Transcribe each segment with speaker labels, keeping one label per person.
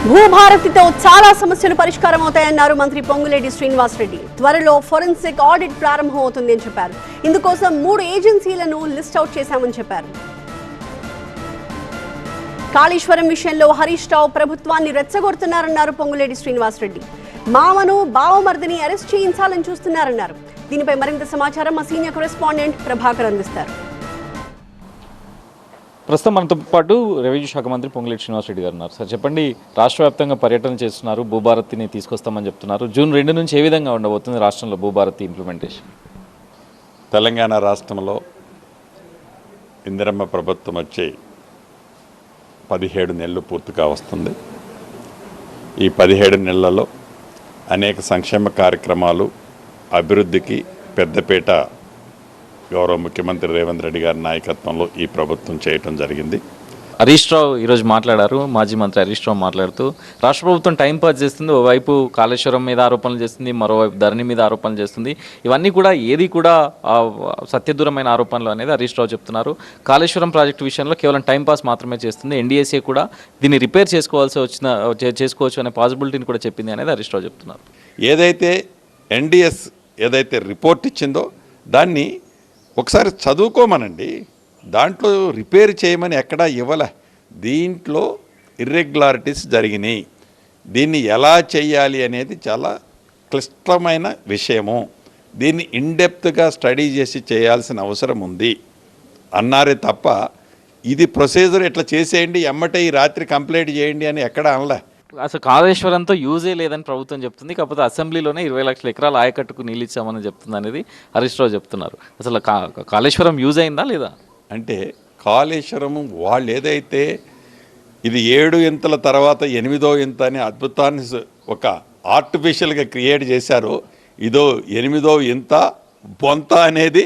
Speaker 1: భూభారతితో చాలా సమస్యలు పరిష్కారం అవుతాయన్నారు మంత్రి పొంగులేటి శ్రీనివాసరెడ్డి. త్వరలో ఫోరెన్సిక్ ఆడిట్ ప్రారంభం అవుతుందని చెప్పారు. ఇందుకోసం 3 ఏజెన్సీలను లిస్ట్ అవుట్ చేశామని చెప్పారు. కాళేశ్వరం విషయంలో హరీష్ రావు ప్రభుత్వాన్ని రెచ్చగొడుతున్నారన్నారు పొంగులేటి శ్రీనివాసరెడ్డి. మామను బావమర్దిని అరెస్ట్ చేయించాలని చూస్తున్నారన్నారు. దీనిపై మరింత సమాచారం మా సీనియర్ కరెస్పాండెంట్ ప్రభాకర్ అందిస్తారు.
Speaker 2: ప్రస్తుతం మనతో పాటు రెవెన్యూ శాఖ మంత్రి పొంగులేటి శ్రీనివాసరెడ్డి గారు ఉన్నారు. సార్ చెప్పండి, రాష్ట్ర వ్యాప్తంగా పర్యటన చేస్తున్నారు, భూభారతిని తీసుకొస్తామని చెప్తున్నారు. జూన్ 2 నుంచి ఏ విధంగా ఉండబోతుంది రాష్ట్రంలో భూభారతి ఇంప్లిమెంటేషన్?
Speaker 3: తెలంగాణ రాష్ట్రంలో ఇందిరమ్మ ప్రభుత్వం వచ్చి 17 నెలలు పూర్తిగా వస్తుంది. ఈ 17 నెలలలో అనేక సంక్షేమ కార్యక్రమాలు, అభివృద్ధికి పెద్దపీట గౌరవ ముఖ్యమంత్రి రేవంత్ రెడ్డి గారి నాయకత్వంలో ఈ ప్రభుత్వం చేయటం జరిగింది.
Speaker 2: హరీష్ రావు ఈరోజు మాట్లాడారు. మాజీ మంత్రి హరీష్ రావు మాట్లాడుతూ రాష్ట్ర ప్రభుత్వం టైం పాస్ చేస్తుంది, ఓవైపు కాళేశ్వరం మీద ఆరోపణలు చేస్తుంది, మరోవైపు ధరణి మీద ఆరోపణలు చేస్తుంది. ఇవన్నీ కూడా ఏది కూడా సత్యదూరమైన ఆరోపణలు అనేది హరీష్ రావు చెప్తున్నారు. కాళేశ్వరం ప్రాజెక్టు విషయంలో కేవలం టైం పాస్ మాత్రమే చేస్తుంది, ఎన్డీఎస్ఏ కూడా దీన్ని రిపేర్ చేసుకోవచ్చు అనే పాసిబిలిటీని కూడా చెప్పింది అనేది హరీష్ రావు చెప్తున్నారు.
Speaker 3: ఏదైతే ఎన్డీఎస్ ఏదైతే రిపోర్ట్ ఇచ్చిందో దాన్ని ఒకసారి చదువుకోమనండి. దాంట్లో రిపేర్ చేయమని ఎక్కడా ఇవ్వలే. దీంట్లో ఇర్రెగ్యులారిటీస్ జరిగినాయి. దీన్ని ఎలా చేయాలి అనేది చాలా క్లిష్టమైన విషయము. దీన్ని ఇన్డెప్త్గా స్టడీ చేసి చేయాల్సిన అవసరం ఉంది అన్నారే తప్ప ఇది ప్రొసీజర్ ఇట్లా చేసేయండి, ఎమ్మటే ఈ రాత్రి కంప్లీట్ చేయండి అని ఎక్కడా అనలే.
Speaker 2: అసలు కాళేశ్వరంతో యూజే లేదని ప్రభుత్వం చెప్తుంది. కాకపోతే అసెంబ్లీలోనే 20 లక్షల ఎకరాల ఆయకట్టుకు నీళ్ళు ఇచ్చామని చెప్తుంది అనేది హరీష్ రావు చెప్తున్నారు. అసలు కాళేశ్వరం యూజ్ అయిందా లేదా
Speaker 3: అంటే కాళేశ్వరము వాళ్ళు ఏదైతే ఇది 7 ఇంతల తర్వాత 8వ ఇంత అని అద్భుతాన్ని ఒక ఆర్టిఫిషియల్గా క్రియేట్ చేశారో, ఇదో 8వ ఇంత బొంత అనేది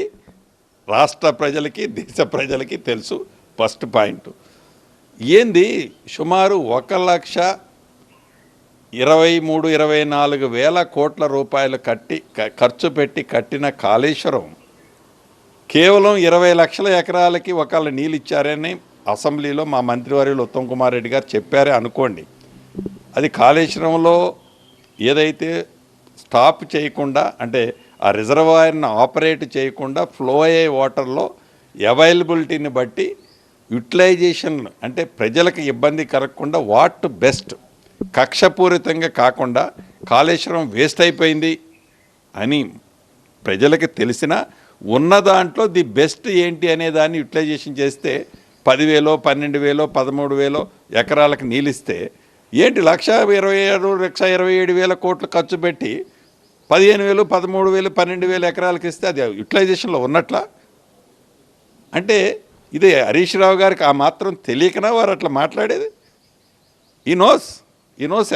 Speaker 3: రాష్ట్ర ప్రజలకి దేశ ప్రజలకి తెలుసు. ఫస్ట్ పాయింట్ ఏంది, సుమారు 1,23,24,000 కోట్ల రూపాయలు ఖర్చు పెట్టి కట్టిన కాళేశ్వరం కేవలం 20 లక్షల ఎకరాలకి ఒకళ్ళు నీళ్ళు ఇచ్చారని అసెంబ్లీలో మా మంత్రివర్యులు ఉత్తమ్ కుమార్ రెడ్డి గారు చెప్పారే అనుకోండి. అది కాళేశ్వరంలో ఏదైతే స్టాప్ చేయకుండా, అంటే ఆ రిజర్వాయర్ని ఆపరేట్ చేయకుండా ఫ్లో అయ్యే వాటర్లో అవైలబిలిటీని బట్టి యూటిలైజేషన్, అంటే ప్రజలకు ఇబ్బంది కలగకుండా వాట్ బెస్ట్, కక్షపూరితంగా కాకుండా కాళేశ్వరం వేస్ట్ అయిపోయింది అని ప్రజలకి తెలిసినా ఉన్న దాంట్లో ది బెస్ట్ ఏంటి అనే దాన్ని యూటిలైజేషన్ చేస్తే 10,000, 12,000, 13,000 ఎకరాలకు నీళ్ళిస్తే ఏంటి 1,27,000 కోట్లు ఖర్చు పెట్టి 15,000, 13,000, 12,000 ఎకరాలకు ఇస్తే అది యూటిలైజేషన్లో ఉన్నట్లా? అంటే ఇది హరీష్ రావు గారికి ఆ మాత్రం తెలియకనా వారు అట్లా మాట్లాడేది? ఈ నోస్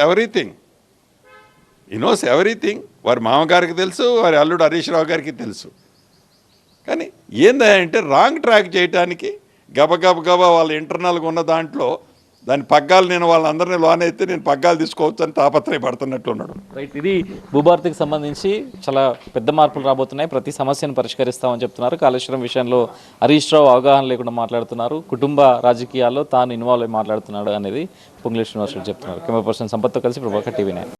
Speaker 3: ఎవ్రీథింగ్. వారి మామగారికి తెలుసు, వారి అల్లుడు హరీష్ రావు గారికి తెలుసు. కానీ ఏందంటే రాంగ్ ట్రాక్ చేయడానికి గబగబా వాళ్ళ ఇంటర్నల్గా ఉన్న దాంట్లో దాని పగ్గాలు నేను వాళ్ళందరినీ లోన్ అయితే నేను పగ్గాలు తీసుకోవచ్చు అని తాపత్రయపడుతున్నట్లు ఉన్నాడు.
Speaker 2: రైట్, ఇది భూభారతికి సంబంధించి చాలా పెద్ద మార్పులు రాబోతున్నాయి. ప్రతి సమస్యను పరిష్కరిస్తామని చెప్తున్నారు. కాళేశ్వరం విషయంలో హరీష్ రావు అవగాహన లేకుండా మాట్లాడుతున్నారు, కుటుంబ రాజకీయాల్లో తాను ఇన్వాల్వ్ అయి మాట్లాడుతున్నాడు అనేది పొంగులేటి శ్రీనివాసరెడ్డి చెప్తున్నారు. కెమెరా పర్సన్ సంపత్తో కలిసి ప్రభాకర్, TV9.